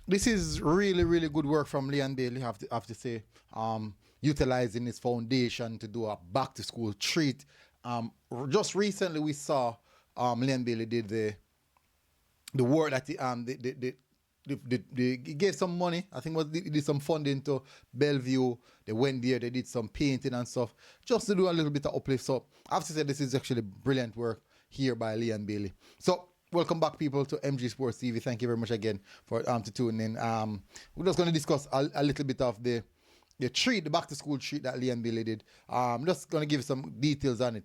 This is really, really good work from Leon Bailey, have to say. Utilizing his foundation to do a back to school treat. Just recently we saw Leon Bailey did the work that he gave some money. I think he did some funding to Bellevue. They went there, they did some painting and stuff, just to do a little bit of uplift. So I have to say this is actually brilliant work here by Leon Bailey. So welcome back, people, to MG Sports TV. Thank you very much again for to tune in. We're just going to discuss a little bit of the treat, the back to school treat that Leon Bailey did. I'm just going to give some details on it.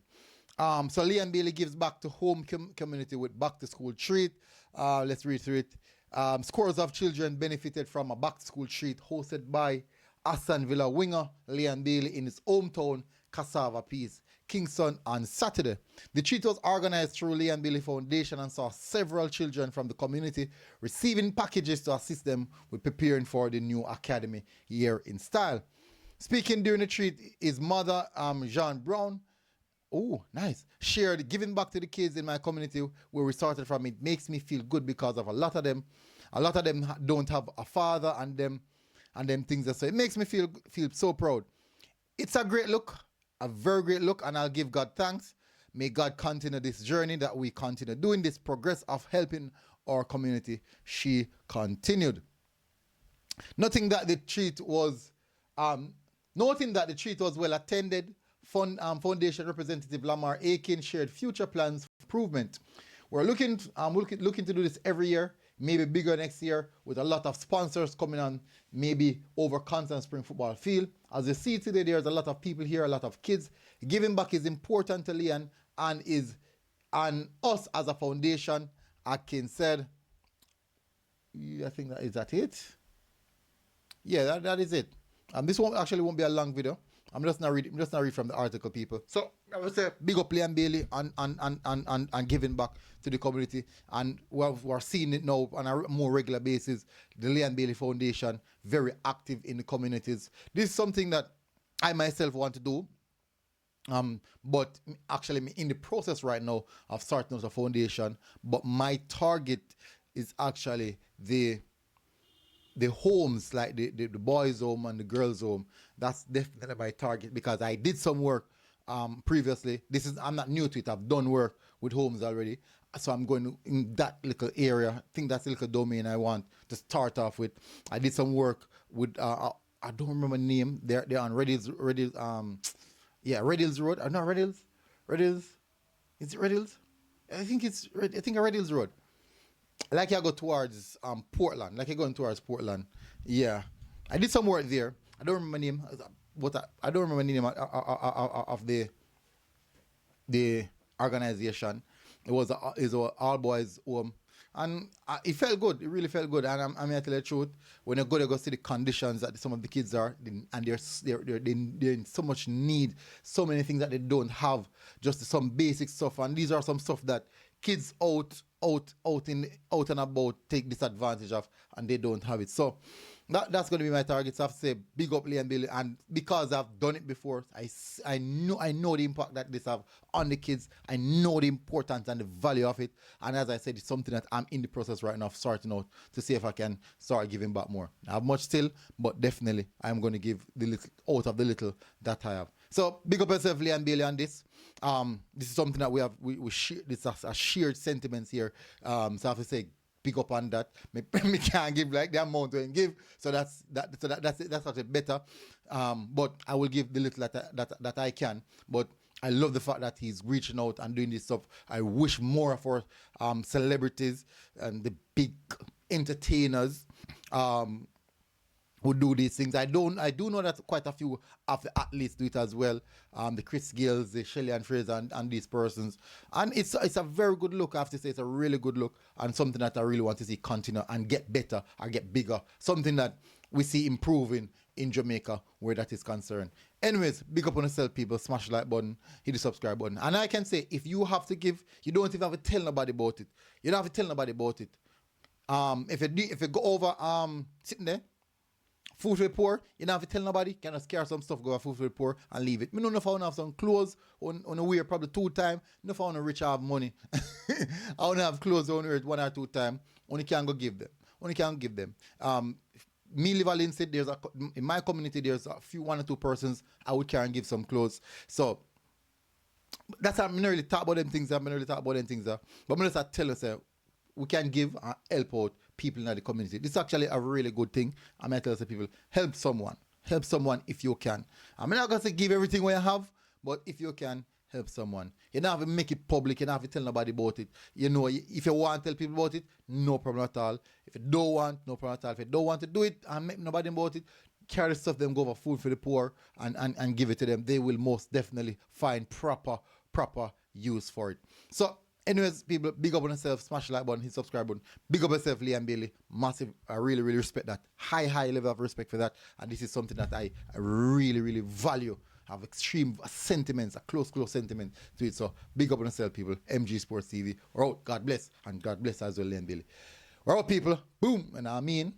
So Leon Bailey gives back to home community with back to school treat. Let's read through it. Scores of children benefited from a back to school treat hosted by Aston Villa winger Leon Bailey in his hometown Cassava Peace, Kingston, on Saturday. The treat was organized through Leon Bailey Foundation and saw several children from the community receiving packages to assist them with preparing for the new academy year in style. Speaking during the treat, his mother, Jean Brown, oh, nice, shared, giving back to the kids in my community where we started from. It makes me feel good because of a lot of them don't have a father and them things. So it makes me feel so proud. It's a great look, a very great look, and I'll give God thanks. May God continue this journey that we continue doing, this progress of helping our community. She continued. Noting that the treat was well attended, Foundation representative Lamar Aiken shared future plans for improvement. We're looking to do this every year, maybe bigger next year, with a lot of sponsors coming on, maybe over Constant Spring Football Field. As you see today, there's a lot of people here, a lot of kids. Giving back is important to Leon and us as a foundation. Akin said, I think that it. Yeah, that is it. This won't be a long video. I'm just not read from the article, people. So I would say big up Leon Bailey and giving back to the community. And we're seeing it now on a more regular basis. The Leon Bailey Foundation, very active in the communities. This is something that I myself want to do. But actually I'm in the process right now of starting out a foundation. But my target is actually the homes, like the boys' home and the girls' home. That's definitely my target because I did some work previously. I'm not new to it. I've done work with homes already. So I'm going in that little area. I think that's the little domain I want to start off with. I did some work with I don't remember the name. They're on Reddills Road. Not Reddills. Is it Reddills? I think Reddills Road. Like you go towards Portland. Like you're going towards Portland. Yeah. I did some work there. I don't remember the name. I don't remember the name of the organization. It was an all boys home. And it felt good. It really felt good. And I'm here to tell you the truth. When you go see the conditions that some of the kids are, and they're in so much need, so many things that they don't have, just some basic stuff. And these are some stuff that kids out and about take disadvantage of, and they don't have it. So that's going to be my target. So I have to say big up Leon Bailey, and because I've done it before, I know the impact that this have on the kids. I know the importance and the value of it. And as I said, it's something that I'm in the process right now of sorting out to see if I can start giving back more. I have much still, but definitely I'm going to give the little out of the little that I have. So big up yourself, Leon Bailey, on this. This is something that we share. This is a shared sentiments here. So I have to say big up on that. Me can't give like the amount we give, so that's actually better. But I will give the little that I can. But I love the fact that he's reaching out and doing this stuff. I wish more for celebrities and the big entertainers who do these things. I do know that quite a few of the athletes do it as well. The Chris Gills, the Shelley and Fraser and these persons. And it's a very good look. I have to say it's a really good look and something that I really want to see continue and get better or get bigger. Something that we see improving in Jamaica where that is concerned. Anyways, big up on yourself, people. Smash the like button, hit the subscribe button. And I can say, if you have to give, you don't even have to tell nobody about it. You don't have to tell nobody about it. If you go over sitting there, food for the poor, you don't have to tell nobody. You can just carry some stuff, go food for the poor and leave it. Me don't know if I want to have some clothes on a wear probably 2 times. Not if I want to rich have money. I want to have clothes on wear 1 or 2 times. Only can go give them. only can give them. Me live Alin said in my community there's a few 1 or 2 persons I would carry and give some clothes. So that's how I'm not really talk about them things. I'm not really talk about them things. But I'm just tell us we can give and help out people in the community. This is actually a really good thing. I'm going to tell us people, help someone. Help someone if you can. I'm not going to say give everything we have, but if you can, help someone. You don't have to make it public. You don't have to tell nobody about it. You know, if you want to tell people about it, no problem at all. If you don't want, no problem at all. If you don't want to do it and make nobody about it, carry the stuff them go for food for the poor and give it to them. They will most definitely find proper use for it. So anyways, people, big up on yourself, smash the like button, hit subscribe button. Big up yourself, Liam Bailey. Massive, I really, really respect that. High level of respect for that. And this is something that I really, really value. I have extreme sentiments, a close sentiment to it. So big up on yourself, people. MG Sports TV. We're out. God bless. And God bless as well, Liam Bailey. We're out, people. Boom. And I mean...